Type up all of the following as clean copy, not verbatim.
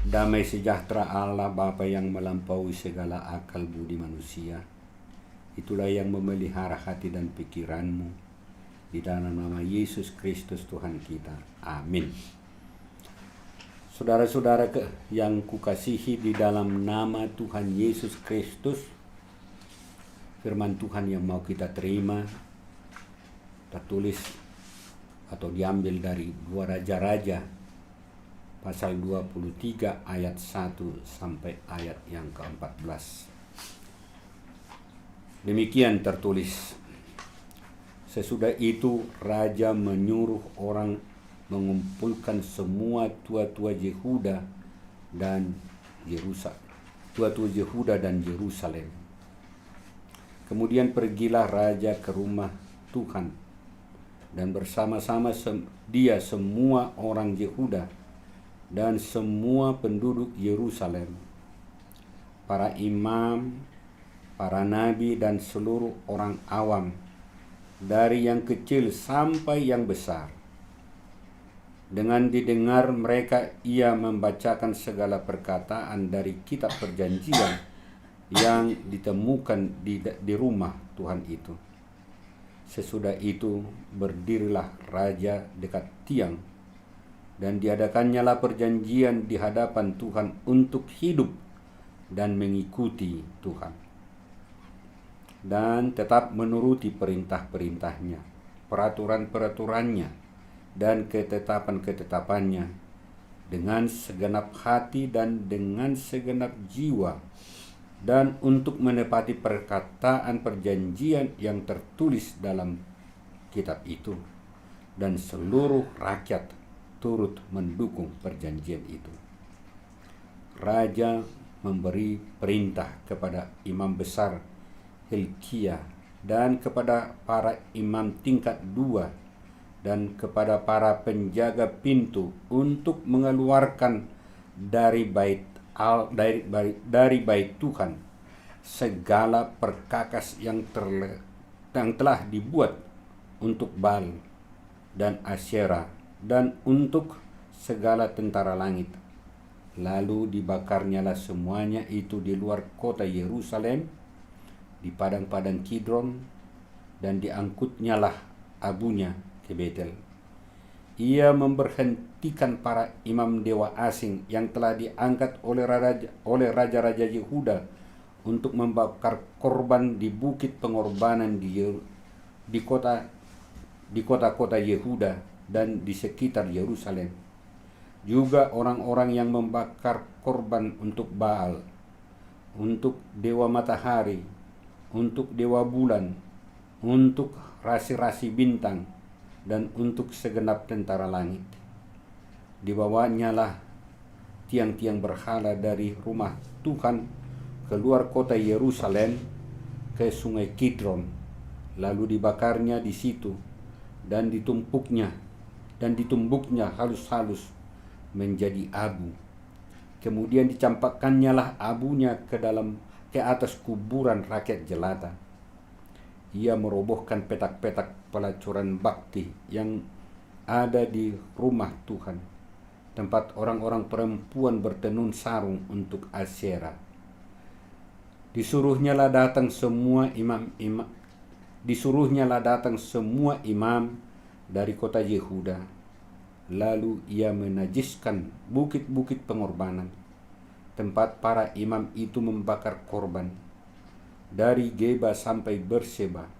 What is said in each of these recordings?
Damai sejahtera Allah Bapa yang melampaui segala akal budi manusia, itulah yang memelihara hati dan pikiranmu. Di dalam nama Yesus Kristus Tuhan kita. Amin. Saudara-saudara yang kukasihi, di dalam nama Tuhan Yesus Kristus, firman Tuhan yang mau kita terima tertulis atau diambil dari 2 Raja-Raja pasal 23 ayat 1 sampai ayat yang ke-14. Demikian tertulis. Sesudah itu raja menyuruh orang mengumpulkan semua tua-tua Yehuda dan Yerusalem. Kemudian pergilah raja ke rumah Tuhan, dan bersama-sama dia semua orang Yehuda dan semua penduduk Yerusalem, para imam, para nabi, dan seluruh orang awam, dari yang kecil sampai yang besar. Dengan didengar mereka, ia membacakan segala perkataan dari kitab perjanjian yang ditemukan di rumah Tuhan itu. Sesudah itu berdirilah raja dekat tiang, dan diadakannya lah perjanjian di hadapan Tuhan untuk hidup dan mengikuti Tuhan, dan tetap menuruti perintah-perintahnya, peraturan-peraturannya, dan ketetapan-ketetapannya dengan segenap hati dan dengan segenap jiwa, dan untuk menepati perkataan perjanjian yang tertulis dalam kitab itu. Dan seluruh rakyat turut mendukung perjanjian itu. Raja memberi perintah kepada imam besar Hilkiah dan kepada para imam tingkat 2 dan kepada para penjaga pintu untuk mengeluarkan dari bait Tuhan segala perkakas yang telah dibuat untuk Baal dan Asyera dan untuk segala tentara langit. Lalu dibakarnyalah semuanya itu di luar kota Yerusalem, di padang-padang Kidron, dan diangkutnyalah abunya ke Betel. Ia memberhentikan para imam dewa asing yang telah diangkat oleh raja-raja Yehuda untuk membakar korban di bukit pengorbanan di kota-kota Yehuda dan di sekitar Yerusalem. Juga orang-orang yang membakar korban untuk Baal, untuk dewa matahari, untuk dewa bulan, untuk rasi-rasi bintang, dan untuk segenap tentara langit. Dibawanyalah tiang-tiang berhala dari rumah Tuhan keluar kota Yerusalem ke sungai Kidron, lalu dibakarnya di situ, dan ditumbuknya halus-halus menjadi abu. Kemudian dicampakkannya lah abunya ke atas kuburan rakyat jelata. Ia merobohkan petak-petak pelacuran bakti yang ada di rumah Tuhan, tempat orang-orang perempuan bertenun sarung untuk Asyera. Disuruhnyalah datang semua imam dari kota Yehuda. Lalu ia menajiskan bukit-bukit pengorbanan, tempat para imam itu membakar korban, dari Geba sampai Berseba.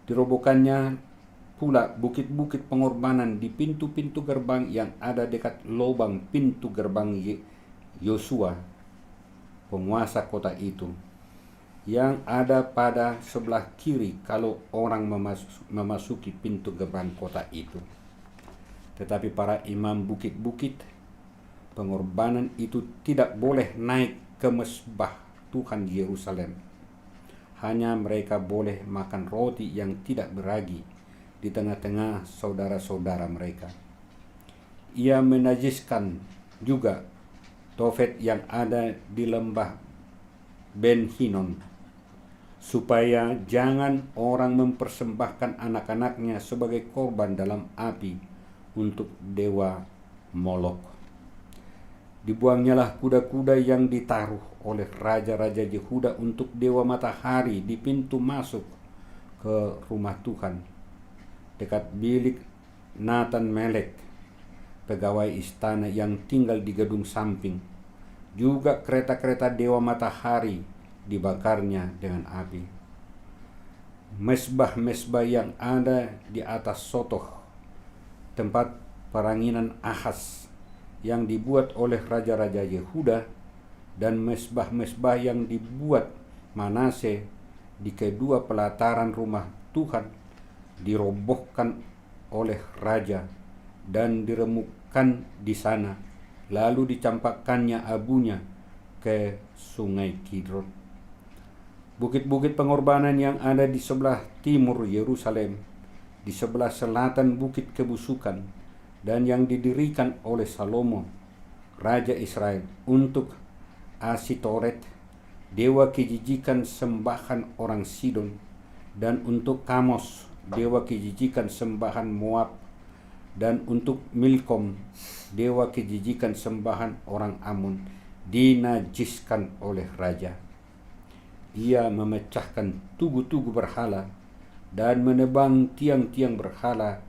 Dirobohkannya pula bukit-bukit pengorbanan di pintu-pintu gerbang yang ada dekat lubang pintu gerbang Yosua, penguasa kota itu, yang ada pada sebelah kiri kalau orang memasuki pintu gerbang kota itu. Tetapi para imam bukit-bukit pengorbanan itu tidak boleh naik ke mesbah Tuhan di Yerusalem. Hanya mereka boleh makan roti yang tidak beragi di tengah-tengah saudara-saudara mereka. Ia menajiskan juga Tofet yang ada di lembah Ben Hinom, supaya jangan orang mempersembahkan anak-anaknya sebagai korban dalam api untuk dewa Molok. Dibuangnyalah kuda-kuda yang ditaruh oleh raja-raja Yehuda untuk dewa matahari di pintu masuk ke rumah Tuhan, dekat bilik Nathan Melek, pegawai istana yang tinggal di gedung samping. Juga kereta-kereta dewa matahari dibakarnya dengan api. Mesbah-mesbah yang ada di atas sotoh, tempat peranginan Ahaz, yang dibuat oleh raja-raja Yehuda, dan mesbah-mesbah yang dibuat Manase di kedua pelataran rumah Tuhan dirobohkan oleh raja dan diremukkan di sana, lalu dicampakkannya abunya ke sungai Kidron. Bukit-bukit pengorbanan yang ada di sebelah timur Yerusalem, di sebelah selatan bukit kebusukan, dan yang didirikan oleh Salomo, Raja Israel, untuk Asitoret, dewa kejijikan sembahan orang Sidon, dan untuk Kamos, dewa kejijikan sembahan Moab, dan untuk Milkom, dewa kejijikan sembahan orang Amun, dinajiskan oleh raja. Ia memecahkan tugu-tugu berhala dan menebang tiang-tiang berhala,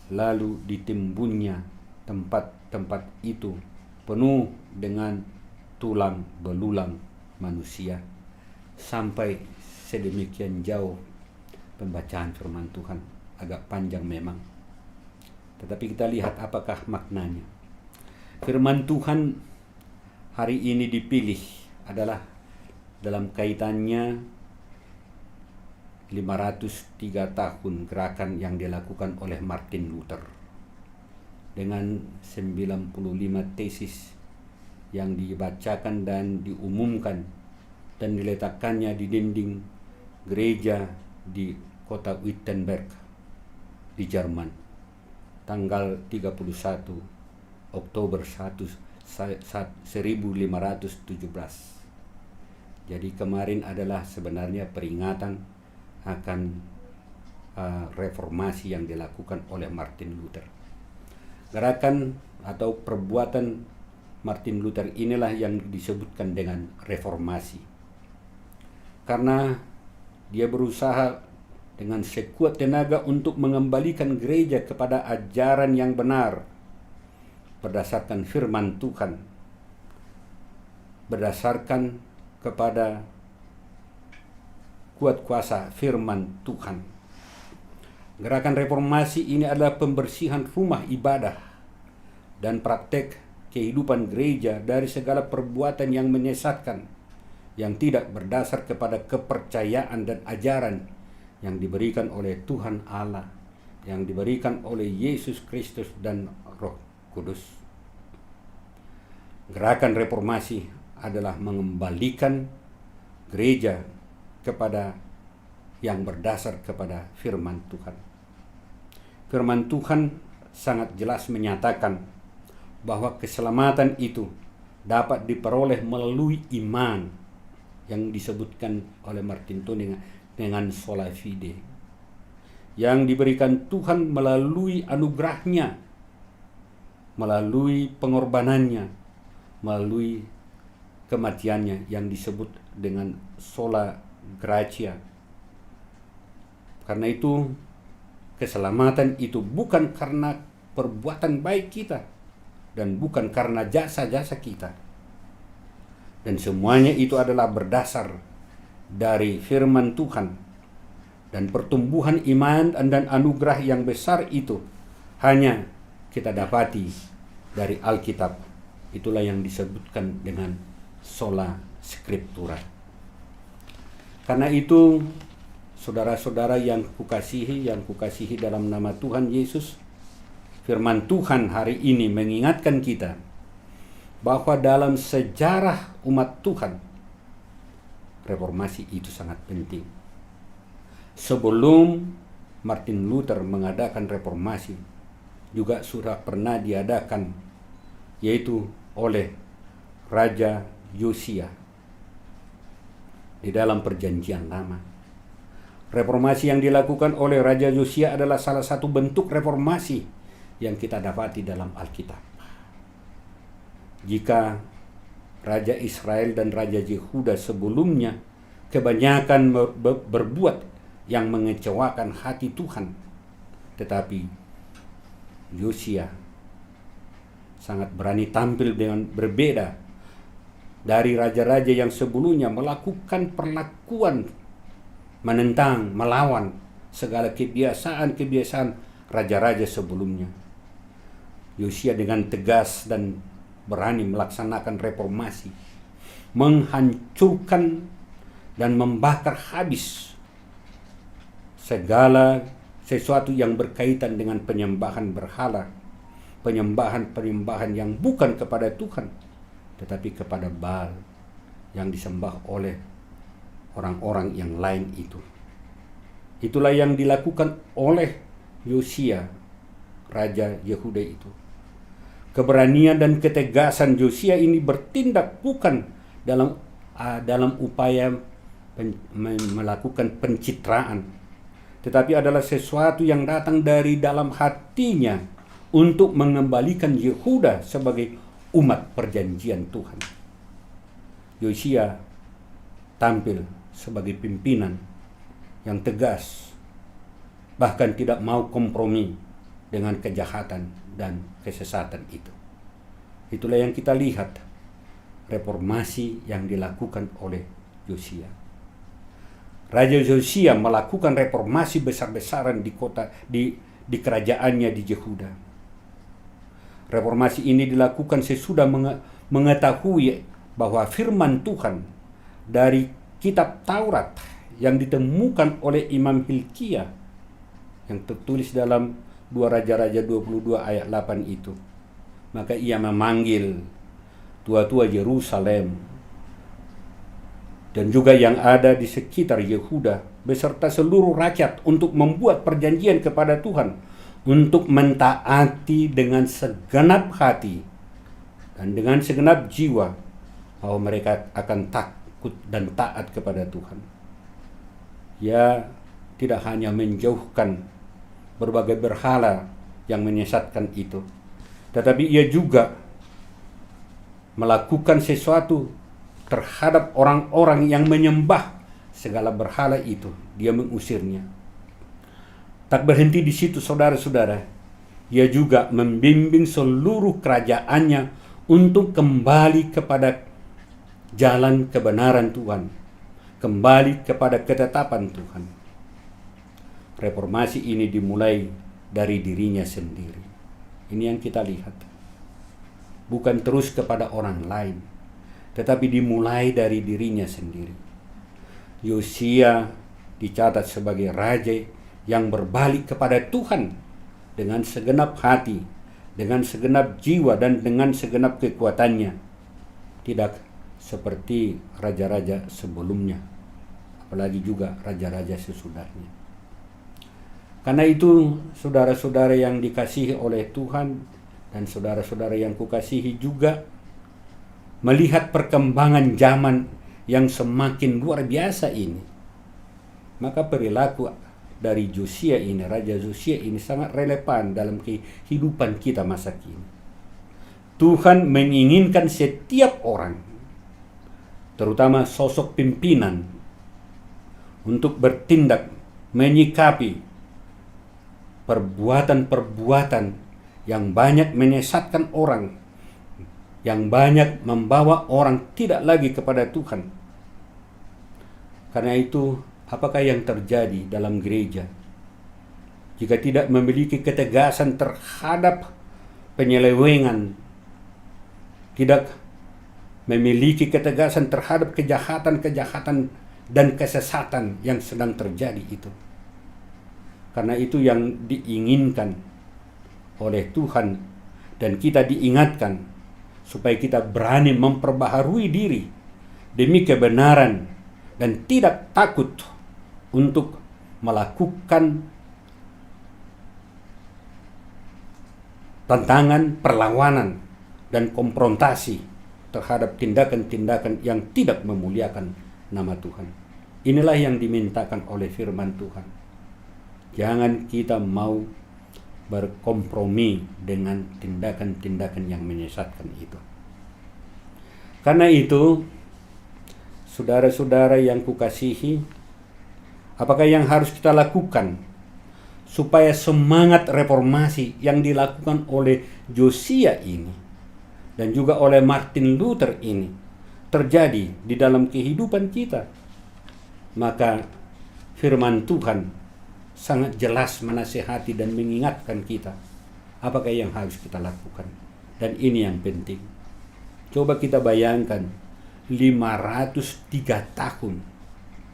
lalu ditimbunnya tempat-tempat itu penuh dengan tulang belulang manusia. Sampai sedemikian jauh pembacaan firman Tuhan, agak panjang memang, tetapi kita lihat apakah maknanya. Firman Tuhan hari ini dipilih adalah dalam kaitannya 503 tahun gerakan yang dilakukan oleh Martin Luther dengan 95 tesis yang dibacakan dan diumumkan dan diletakkannya di dinding gereja di kota Wittenberg di Jerman tanggal 31 Oktober 1517. Jadi kemarin adalah sebenarnya peringatan akan reformasi yang dilakukan oleh Martin Luther. Gerakan atau perbuatan Martin Luther inilah yang disebutkan dengan reformasi. Karena dia berusaha dengan sekuat tenaga untuk mengembalikan gereja kepada ajaran yang benar berdasarkan firman Tuhan, berdasarkan kepada kuat kuasa firman Tuhan. Gerakan reformasi ini adalah pembersihan rumah ibadah dan praktek kehidupan gereja dari segala perbuatan yang menyesatkan, yang tidak berdasar kepada kepercayaan dan ajaran yang diberikan oleh Tuhan Allah, yang diberikan oleh Yesus Kristus dan Roh Kudus. Gerakan reformasi adalah mengembalikan gereja kepada yang berdasar kepada firman Tuhan. Firman Tuhan sangat jelas menyatakan bahwa keselamatan itu dapat diperoleh melalui iman yang disebutkan oleh Martin Luther dengan sola fide, yang diberikan Tuhan melalui anugerahnya, melalui pengorbanannya, melalui kematiannya yang disebut dengan sola gratia. Karena itu keselamatan itu bukan karena perbuatan baik kita dan bukan karena jasa-jasa kita, dan semuanya itu adalah berdasar dari firman Tuhan, dan pertumbuhan iman dan anugerah yang besar itu hanya kita dapati dari Alkitab. Itulah yang disebutkan dengan sola scriptura. Karena itu saudara-saudara yang kukasihi dalam nama Tuhan Yesus, firman Tuhan hari ini mengingatkan kita bahwa dalam sejarah umat Tuhan, reformasi itu sangat penting. Sebelum Martin Luther mengadakan reformasi, juga sudah pernah diadakan, yaitu oleh Raja Yosia di dalam Perjanjian Lama. Reformasi yang dilakukan oleh Raja Yosia adalah salah satu bentuk reformasi yang kita dapati dalam Alkitab. jika Raja Israel dan Raja Yehuda sebelumnya kebanyakan berbuat yang mengecewakan hati Tuhan. Tetapi Yosia sangat berani tampil dengan berbeda dari raja-raja yang sebelumnya melakukan perlakuan menentang, melawan segala kebiasaan-kebiasaan raja-raja sebelumnya. Yosia dengan tegas dan berani melaksanakan reformasi, menghancurkan dan membakar habis segala sesuatu yang berkaitan dengan penyembahan berhala, penyembahan yang bukan kepada Tuhan, tetapi kepada Baal yang disembah oleh orang-orang yang lain itu. Itulah yang dilakukan oleh Yosia, Raja Yehuda itu. Keberanian dan ketegasan Yosia ini bertindak bukan dalam upaya melakukan pencitraan, tetapi adalah sesuatu yang datang dari dalam hatinya untuk mengembalikan Yehuda sebagai umat perjanjian Tuhan. Yosia tampil sebagai pimpinan yang tegas, bahkan tidak mau kompromi dengan kejahatan dan kesesatan itu. Itulah yang kita lihat, reformasi yang dilakukan oleh Yosia. Raja Yosia melakukan reformasi besar-besaran di kerajaannya di Yehuda. Reformasi ini dilakukan sesudah mengetahui bahwa firman Tuhan dari kitab Taurat yang ditemukan oleh Imam Hilkiah yang tertulis dalam 2 Raja-Raja 22 ayat 8 itu. Maka ia memanggil tua-tua Yerusalem dan juga yang ada di sekitar Yehuda beserta seluruh rakyat untuk membuat perjanjian kepada Tuhan, untuk mentaati dengan segenap hati dan dengan segenap jiwa bahwa mereka akan takut dan taat kepada Tuhan. Ia tidak hanya menjauhkan berbagai berhala yang menyesatkan itu, tetapi ia juga melakukan sesuatu terhadap orang-orang yang menyembah segala berhala itu. Dia mengusirnya. Tak berhenti di situ, saudara-saudara. Ia juga membimbing seluruh kerajaannya untuk kembali kepada jalan kebenaran Tuhan, kembali kepada ketetapan Tuhan. Reformasi ini dimulai dari dirinya sendiri. Ini yang kita lihat. Bukan terus kepada orang lain, tetapi dimulai dari dirinya sendiri. Yosia dicatat sebagai raja yang berbalik kepada Tuhan dengan segenap hati, dengan segenap jiwa, dan dengan segenap kekuatannya. Tidak seperti raja-raja sebelumnya, apalagi juga raja-raja sesudahnya. Karena itu, saudara-saudara yang dikasihi oleh Tuhan dan saudara-saudara yang kukasihi juga, melihat perkembangan zaman yang semakin luar biasa ini, maka perilaku dari Yosia ini, Raja Yosia ini sangat relevan dalam kehidupan kita masa kini. Tuhan menginginkan setiap orang, terutama sosok pimpinan, untuk bertindak menyikapi perbuatan-perbuatan yang banyak menyesatkan orang, yang banyak membawa orang tidak lagi kepada Tuhan. Karena itu, apakah yang terjadi dalam gereja jika tidak memiliki ketegasan terhadap penyelewengan, tidak memiliki ketegasan terhadap kejahatan-kejahatan dan kesesatan yang sedang terjadi itu? Karena itu yang diinginkan oleh Tuhan, dan kita diingatkan supaya kita berani memperbaharui diri demi kebenaran dan tidak takut untuk melakukan tantangan, perlawanan, dan konfrontasi terhadap tindakan-tindakan yang tidak memuliakan nama Tuhan. Inilah yang dimintakan oleh firman Tuhan. Jangan kita mau berkompromi dengan tindakan-tindakan yang menyesatkan itu. Karena itu, saudara-saudara yang kukasihi, apakah yang harus kita lakukan supaya semangat reformasi yang dilakukan oleh Josia ini dan juga oleh Martin Luther ini terjadi di dalam kehidupan kita? Maka firman Tuhan sangat jelas menasihati dan mengingatkan kita apakah yang harus kita lakukan. Dan ini yang penting. Coba kita bayangkan, 503 tahun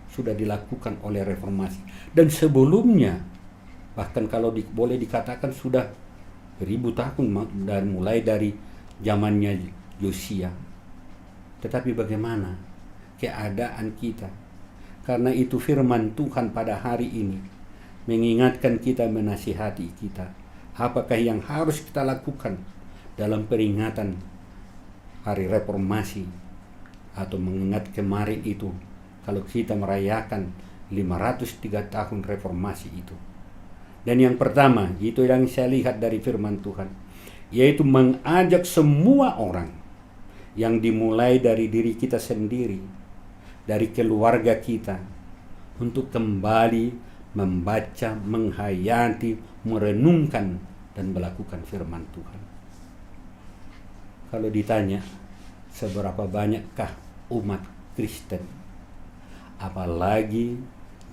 sudah dilakukan oleh reformasi. Dan sebelumnya, bahkan kalau boleh dikatakan sudah 1000 tahun mulai dari zamannya Yosia. Tetapi bagaimana keadaan kita? Karena itu firman Tuhan pada hari ini mengingatkan kita, menasihati kita. Apakah yang harus kita lakukan dalam peringatan hari reformasi, atau mengingat kemarin itu kalau kita merayakan 503 tahun reformasi itu. Dan yang pertama, itu yang saya lihat dari firman Tuhan, yaitu mengajak semua orang, yang dimulai dari diri kita sendiri, dari keluarga kita, untuk kembali membaca, menghayati, merenungkan, dan melakukan firman Tuhan. Kalau ditanya, seberapa banyakkah umat Kristen, apalagi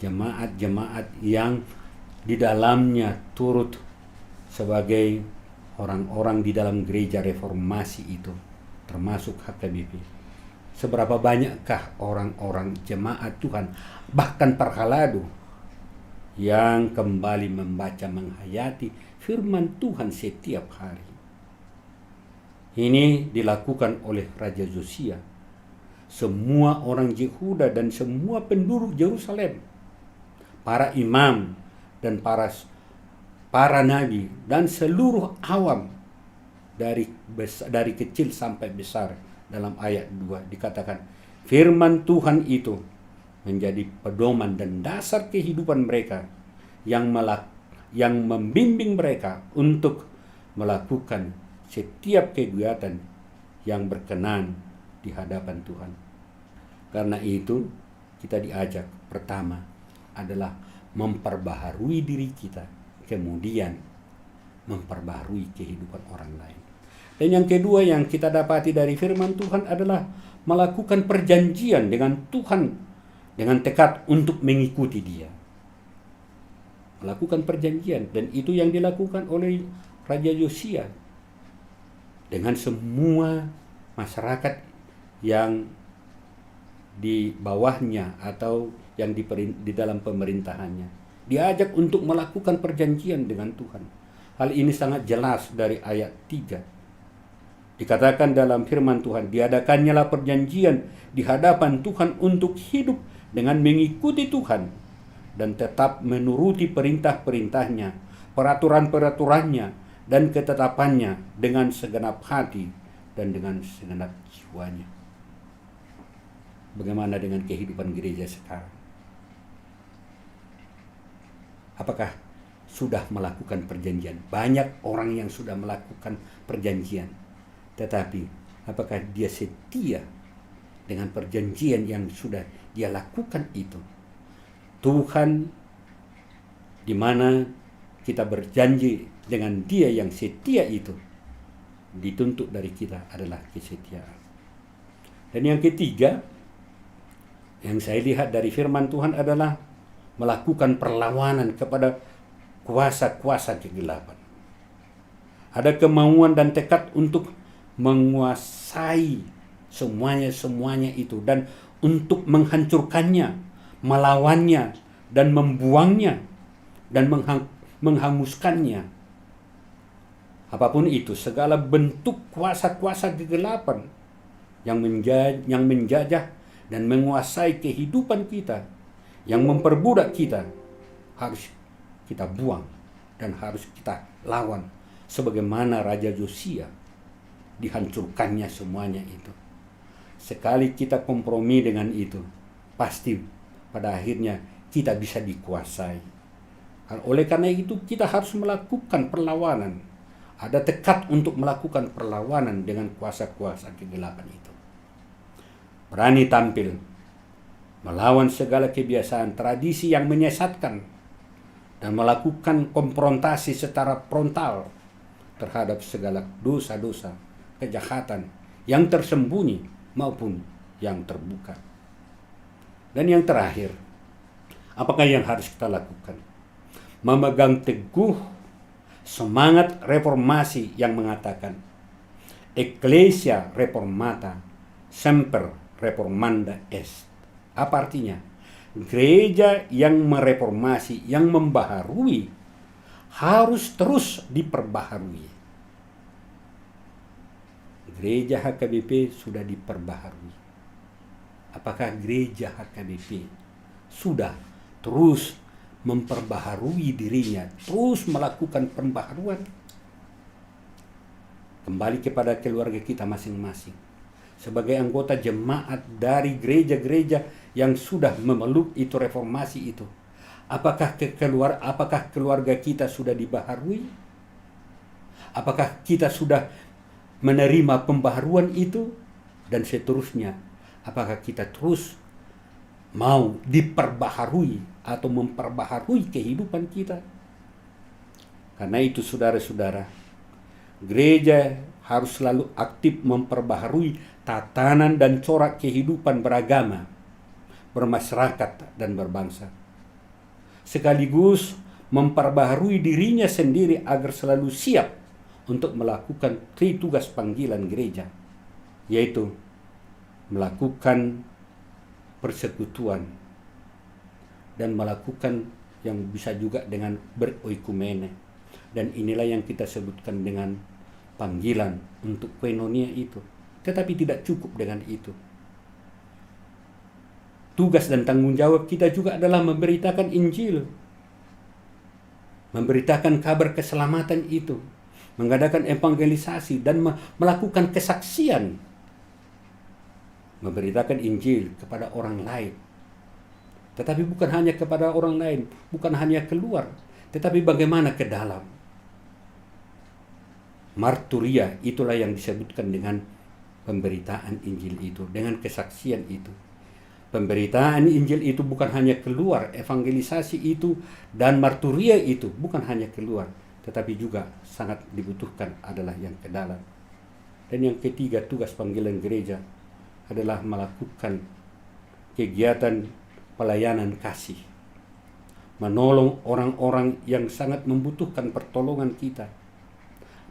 jemaat-jemaat yang di dalamnya turut sebagai orang-orang di dalam gereja reformasi itu, termasuk HKBP, seberapa banyakkah orang-orang jemaat Tuhan, bahkan Parhaladu, yang kembali membaca, menghayati firman Tuhan setiap hari? Ini dilakukan oleh Raja Josia. Semua orang Yehuda dan semua penduduk Yerusalem, para imam dan para nabi dan seluruh awam, dari kecil sampai besar. Dalam ayat 2 dikatakan, firman Tuhan itu menjadi pedoman dan dasar kehidupan mereka, yang membimbing mereka untuk melakukan setiap kegiatan yang berkenan di hadapan Tuhan. Karena itu kita diajak, pertama adalah memperbaharui diri kita, kemudian memperbaharui kehidupan orang lain. Dan yang kedua yang kita dapati dari firman Tuhan adalah melakukan perjanjian dengan Tuhan dengan tekad untuk mengikuti Dia. Melakukan perjanjian, dan itu yang dilakukan oleh Raja Yosia dengan semua masyarakat yang di bawahnya atau yang di dalam pemerintahannya. Diajak untuk melakukan perjanjian dengan Tuhan. Hal ini sangat jelas dari ayat 3. Dikatakan dalam firman Tuhan, diadakannya lah perjanjian di hadapan Tuhan untuk hidup dengan mengikuti Tuhan dan tetap menuruti perintah-perintahnya, peraturan-peraturannya, dan ketetapannya dengan segenap hati dan dengan segenap jiwanya. Bagaimana dengan kehidupan gereja sekarang? Apakah sudah melakukan perjanjian? Banyak orang yang sudah melakukan perjanjian, tetapi apakah dia setia dengan perjanjian yang sudah dia lakukan itu? Tuhan, di mana kita berjanji dengan Dia yang setia itu, dituntut dari kita adalah kesetiaan. Dan yang ketiga yang saya lihat dari firman Tuhan adalah melakukan perlawanan kepada kuasa-kuasa kegelapan. Ada kemauan dan tekad untuk menguasai semuanya itu, dan untuk menghancurkannya, melawannya, dan membuangnya, dan menghanguskannya. Apapun itu, segala bentuk kuasa-kuasa kegelapan yang menjajah dan menguasai kehidupan kita, yang memperbudak kita, harus kita buang dan harus kita lawan. Sebagaimana Raja Josia, dihancurkannya semuanya itu. Sekali kita kompromi dengan itu, pasti pada akhirnya kita bisa dikuasai. Oleh karena itu kita harus melakukan perlawanan. Ada tekad untuk melakukan perlawanan dengan kuasa-kuasa kegelapan itu. berani tampil melawan segala kebiasaan tradisi yang menyesatkan dan melakukan konfrontasi secara frontal terhadap segala dosa-dosa, kejahatan yang tersembunyi maupun yang terbuka. Dan yang terakhir, apakah yang harus kita lakukan? Memegang teguh semangat reformasi yang mengatakan Ecclesia Reformata Semper Reformanda Est. Apa artinya? Gereja yang mereformasi, yang membaharui, harus terus diperbaharui. Gereja HKBP sudah diperbaharui. Apakah gereja HKBP sudah terus memperbaharui dirinya, terus melakukan pembaharuan? Kembali kepada keluarga kita masing-masing. Sebagai anggota jemaat dari gereja-gereja yang sudah memeluk itu reformasi itu, apakah keluarga kita sudah dibaharui? Apakah kita sudah menerima pembaharuan itu? Dan seterusnya, apakah kita terus mau diperbaharui atau memperbaharui kehidupan kita? Karena itu saudara-saudara, gereja harus selalu aktif memperbaharui tatanan dan corak kehidupan beragama, bermasyarakat, dan berbangsa. Sekaligus memperbaharui dirinya sendiri agar selalu siap untuk melakukan tugas panggilan gereja, yaitu melakukan persekutuan dan melakukan yang bisa juga dengan beroikumene. Dan inilah yang kita sebutkan dengan panggilan untuk koinonia itu. Tetapi tidak cukup dengan itu. Tugas dan tanggung jawab kita juga adalah memberitakan Injil, memberitakan kabar keselamatan itu, mengadakan evangelisasi dan melakukan kesaksian, memberitakan Injil kepada orang lain. Tetapi bukan hanya kepada orang lain, bukan hanya keluar, tetapi bagaimana ke dalam. Marturia itulah yang disebutkan dengan pemberitaan Injil itu, dengan kesaksian itu. Pemberitaan Injil itu bukan hanya keluar, evangelisasi itu dan marturia itu bukan hanya keluar, tetapi juga sangat dibutuhkan adalah yang ke dalam. Dan yang ketiga, tugas panggilan gereja adalah melakukan kegiatan pelayanan kasih, menolong orang-orang yang sangat membutuhkan pertolongan kita.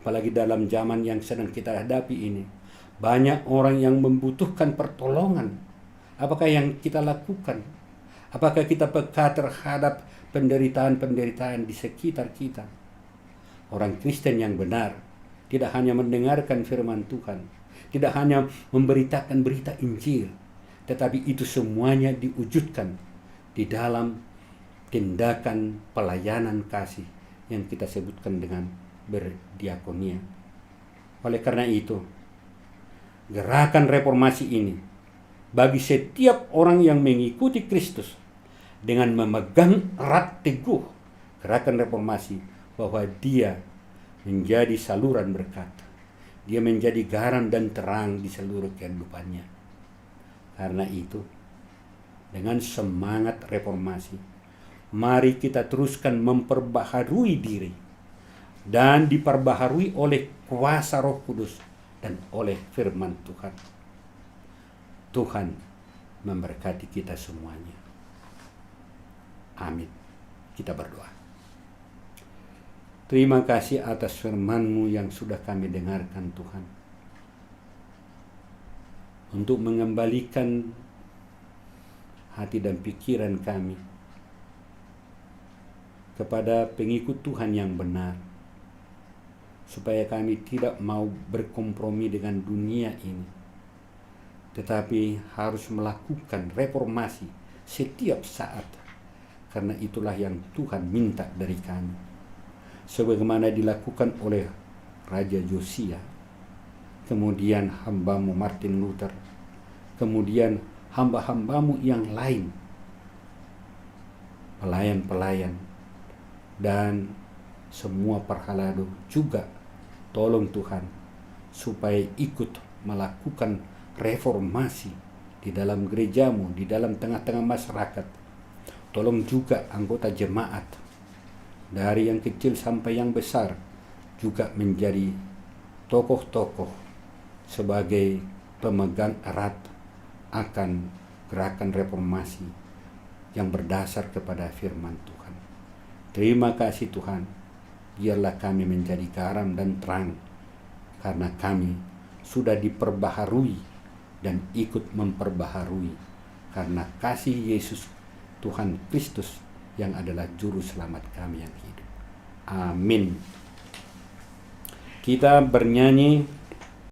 Apalagi dalam zaman yang sedang kita hadapi ini, banyak orang yang membutuhkan pertolongan. Apakah yang kita lakukan? Apakah kita peka terhadap penderitaan-penderitaan di sekitar kita? Orang Kristen yang benar tidak hanya mendengarkan firman Tuhan, tidak hanya memberitakan berita Injil, tetapi itu semuanya diwujudkan di dalam tindakan pelayanan kasih yang kita sebutkan dengan berdiakonia. Oleh karena itu, gerakan reformasi ini bagi setiap orang yang mengikuti Kristus dengan memegang erat teguh gerakan reformasi bahwa dia menjadi saluran berkat. Dia menjadi garam dan terang di seluruh kehidupannya. Karena itu, dengan semangat reformasi, mari kita teruskan memperbaharui diri dan diperbaharui oleh kuasa Roh Kudus dan oleh firman Tuhan. Tuhan memberkati kita semuanya. Amin. Kita berdoa. Terima kasih atas firman-Mu yang sudah kami dengarkan, Tuhan. Untuk mengembalikan hati dan pikiran kami kepada pengikut Tuhan yang benar, supaya kami tidak mau berkompromi dengan dunia ini, tetapi harus melakukan reformasi setiap saat, karena itulah yang Tuhan minta dari kami. Sebagaimana dilakukan oleh Raja Josia, kemudian hamba-Mu Martin Luther, kemudian hamba-hamba-Mu yang lain, pelayan-pelayan, dan semua parhalado juga. Tolong Tuhan supaya ikut melakukan reformasi di dalam gerejamu, di dalam tengah-tengah masyarakat. Tolong juga anggota jemaat, dari yang kecil sampai yang besar, juga menjadi tokoh-tokoh sebagai pemegang erat akan gerakan reformasi yang berdasar kepada firman Tuhan. Terima kasih Tuhan, biarlah kami menjadi garam dan terang, karena kami sudah diperbaharui dan ikut memperbaharui karena kasih Yesus Tuhan Kristus yang adalah juru selamat kami yang hidup. Amin. Kita bernyanyi